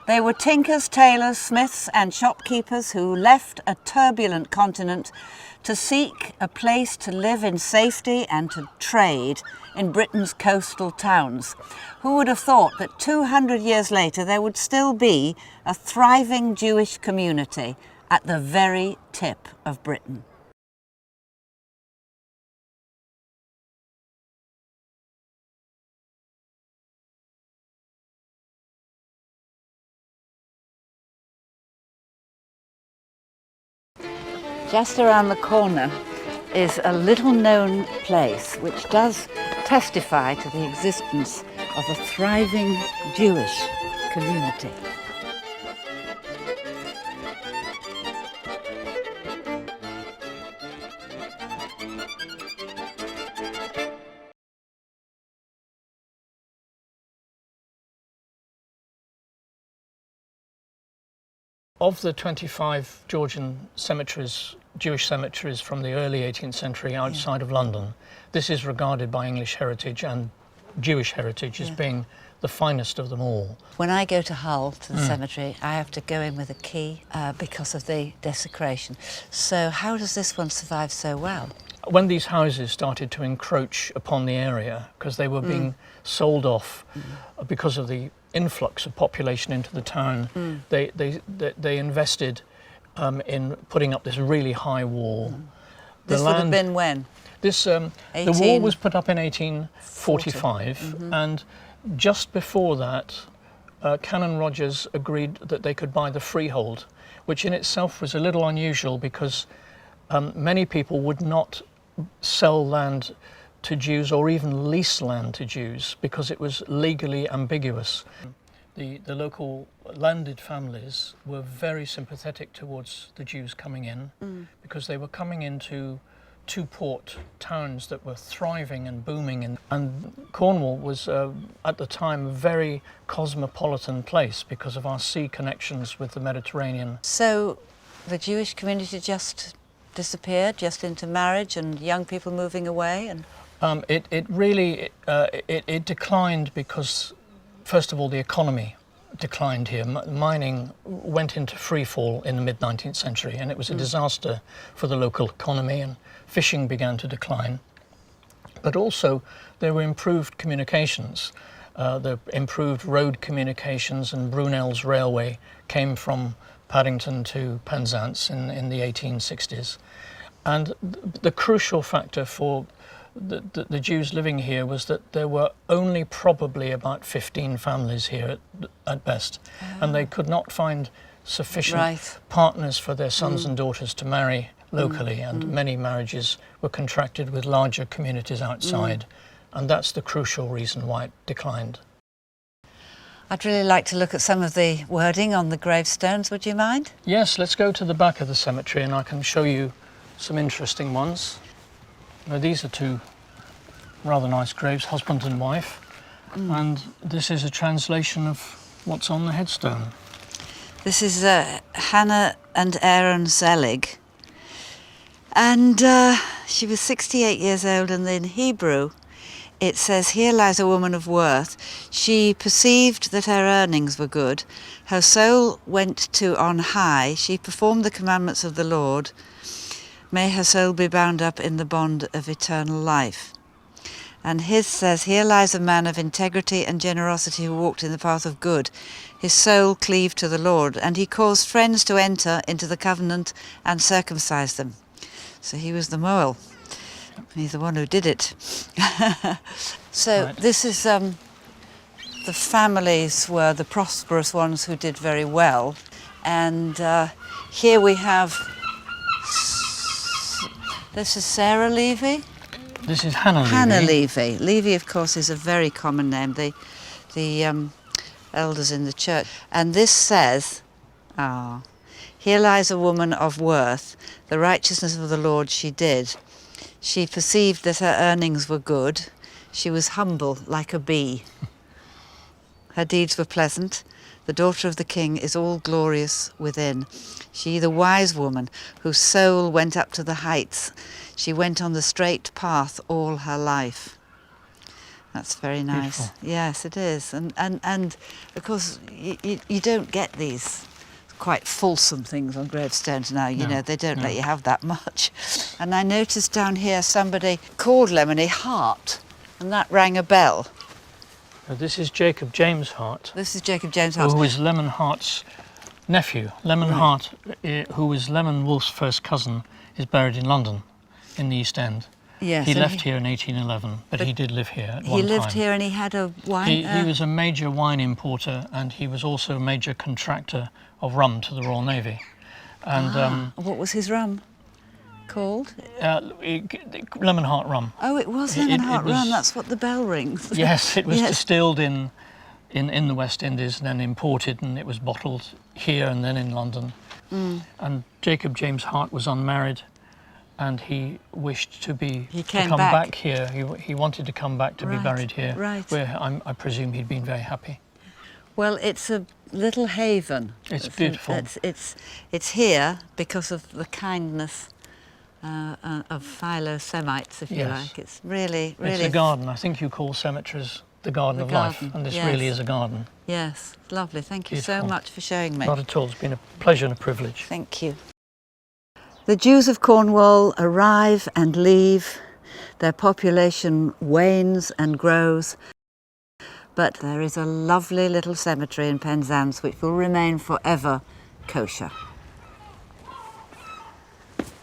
They were tinkers, tailors, smiths and shopkeepers who left a turbulent continent to seek a place to live in safety and to trade in Britain's coastal towns. Who would have thought that 200 years later there would still be a thriving Jewish community at the very tip of Britain? Just around the corner is a little known place which does testify to the existence of a thriving Jewish community. Of the 25 Georgian cemeteries, Jewish cemeteries from the early 18th century outside of London, this is regarded by English heritage and Jewish heritage as being the finest of them all. When I go to Hull, to the cemetery, I have to go in with a key because of the desecration. So how does this one survive so well? When these houses started to encroach upon the area, because they were being sold off because of the influx of population into the town, they invested in putting up this really high wall. This would have been when? This the wall was put up in 1845, and just before that, Canon Rogers agreed that they could buy the freehold, which in itself was a little unusual because many people would not sell land to Jews or even lease land to Jews because it was legally ambiguous. The local landed families were very sympathetic towards the Jews coming in because they were coming into two port towns that were thriving and booming, and Cornwall was at the time a very cosmopolitan place because of our sea connections with the Mediterranean. So the Jewish community just disappeared, just into marriage and young people moving away? And it really declined because, first of all, the economy declined here. Mining went into free fall in the mid-19th century, and it was a disaster for the local economy, and fishing began to decline. But also there were improved communications. The improved road communications, and Brunel's railway came from Paddington to Penzance in the 1860s. And the crucial factor for the Jews living here was that there were only probably about 15 families here at best, and they could not find sufficient partners for their sons and daughters to marry locally, and many marriages were contracted with larger communities outside, and that's the crucial reason why it declined. I'd really like to look at some of the wording on the gravestones, would you mind? Yes, let's go to the back of the cemetery and I can show you some interesting ones. Now, these are two rather nice graves, husband and wife, and this is a translation of what's on the headstone. This is Hannah and Aaron Zelig, and she was 68 years old, and in Hebrew it says, "Here lies a woman of worth. She perceived that her earnings were good. Her soul went to on high. She performed the commandments of the Lord. May her soul be bound up in the bond of eternal life." And his says, "Here lies a man of integrity and generosity who walked in the path of good. His soul cleaved to the Lord, and he caused friends to enter into the covenant and circumcise them." So he was the Moel. He's the one who did it. So this is, the families were the prosperous ones who did very well. And here we have, this is Sarah Levy. This is Hannah Levy. Hannah Levy. Levy, of course, is a very common name, the elders in the church. And this says, "Here lies a woman of worth. The righteousness of the Lord she did. She perceived that her earnings were good. She was humble like a bee. Her deeds were pleasant. The daughter of the king is all glorious within. She, the wise woman, whose soul went up to the heights. She went on the straight path all her life." That's very nice. Beautiful. Yes, it is. And of course, you don't get these quite fulsome things on gravestones now. You No, know, they don't no. let you have that much. And I noticed down here somebody called Lemony Hart, and that rang a bell. Now, this is Jacob James Hart, This is Jacob James Hart. who is Lemon Hart's nephew. Lemon Right. Hart, who was Lemon Wolf's first cousin, is buried in London, in the East End. Yes, He and left here in 1811, but he did live here at one He time. lived here and he had a wine. He was a major wine importer, and he was also a major contractor of rum to the Royal Navy. And what was his rum called? Lemon Hart rum. Oh, it was It- Lemon it Hart was- rum. That's what the bell rings. Yes, it was Yes. distilled in the West Indies and then imported, and it was bottled here and then in London. And Jacob James Hart was unmarried, and he wished to came come back. back here. He wanted to come back to be Right, buried here, right. where I presume he'd been very happy. Well, it's a little haven. It's beautiful. It's here because of the kindness of Philo-Semites, if you Yes. like. It's really, really. It's a garden. I think you call cemeteries the garden The of life, garden, and this yes. really is a garden. Yes, lovely. Thank you so Beautiful. much for showing me. Not at all. It's been a pleasure and a privilege. Thank you. The Jews of Cornwall arrive and leave. Their population wanes and grows. But there is a lovely little cemetery in Penzance which will remain forever kosher.